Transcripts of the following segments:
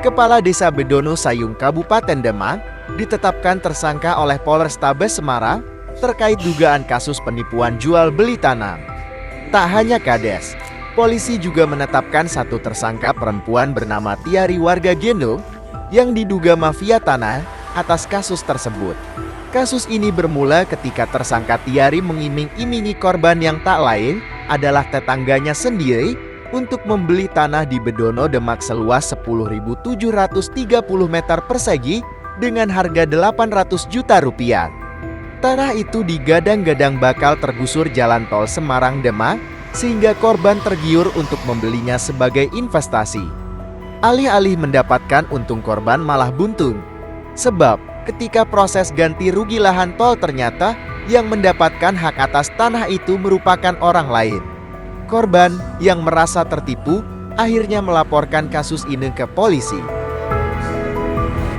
Kepala Desa Bedono Sayung Kabupaten Demak ditetapkan tersangka oleh Polrestabes Semarang terkait dugaan kasus penipuan jual beli tanah. Tak hanya Kades, polisi juga menetapkan satu tersangka perempuan bernama Tiari warga Gendong yang diduga mafia tanah atas kasus tersebut. Kasus ini bermula ketika tersangka Tiari mengiming-imingi korban yang tak lain adalah tetangganya sendiri untuk membeli tanah di Bedono Demak seluas 10.730 meter persegi dengan harga 800 juta rupiah. Tanah itu digadang-gadang bakal tergusur jalan tol Semarang-Demak sehingga korban tergiur untuk membelinya sebagai investasi. Alih-alih mendapatkan untung, korban malah buntung. Sebab ketika proses ganti rugi lahan tol ternyata yang mendapatkan hak atas tanah itu merupakan orang lain. Korban yang merasa tertipu akhirnya melaporkan kasus ini ke polisi.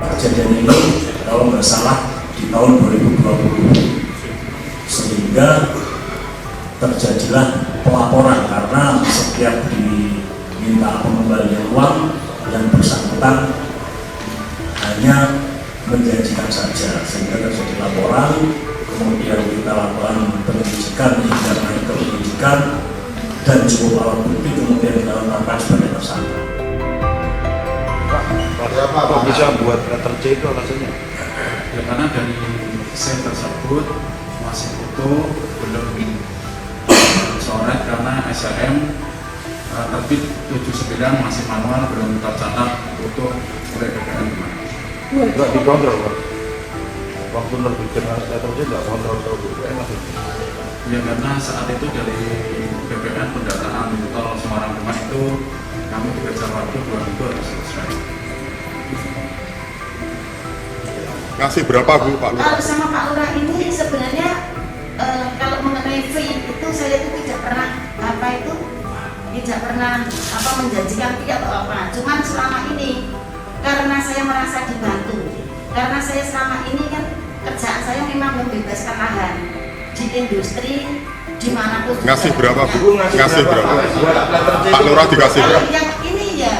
Kejadian ini kalau nggak salah di tahun 2020, sehingga terjadilah pelaporan karena setiap diminta pengembalian uang yang bersangkutan hanya menjanjikan saja, sehingga terjadi laporan, kemudian kita lakukan penyelidikan hingga naik ke penyidikan dan cukup alat bukti, kemudian kita tetapkan sebagai tersangka. Apa bisa buat letter C itu alasannya? Ya, karena dari SIM tersebut masih utuh, belum dicoret karena SLM terbit 79 masih manual, belum tercatat utuh oleh BPN. Nggak dikontrol Pak? Waktu nerbitkan letter C nggak kontrol ke BPN masih? Ya, karena saat itu dari BPN pendataan tol Semarang-Demak itu kami dikejar waktu 2 minggu harus selesai. Ngasih berapa Bu Pak Lurah? Kalau sama Pak Lurah ini sebenarnya kalau mengenai fee itu saya itu tidak pernah menjanjikan fee atau apa. Cuman selama ini karena saya merasa dibantu, karena saya selama ini kan kerjaan saya memang membebaskan lahan di industri dimanapun. Ngasih berapa Bu? Ngasih berapa? Pak Lurah dikasih Kalau berapa? yang ini ya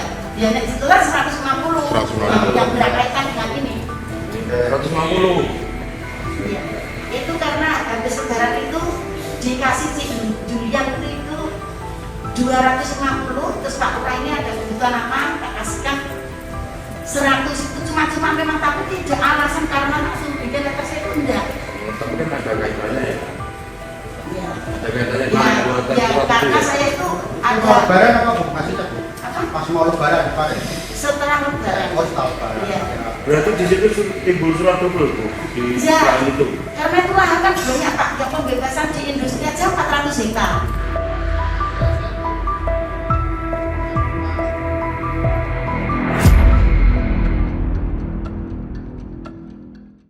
jelas 150. 150. Yang berkaitan dengan ini. 150. Iya. Itu karena habis lebaran itu dikasih si Julian itu 250, terus Pak Lurah ini ada kebutuhan apa, tak kasihkan 100 itu cuma memang, tapi tidak alasan karena langsung bikin letter saya itu enggak. Tapi kan ada kaitannya ya? Iya. Ada kaitannya Ya, karena saya itu ada lebaran apa Bu? Masih tak Bu? apa? Pas mau lebaran kemarin? Setelah lebaran. Oh setelah lebaran. Iya. Berarti di situ timbul surat double Bu di Iya. lahan itu? Karena itu lahan kan banyak Pak, yang pembebasan di industri aja 400 hektar.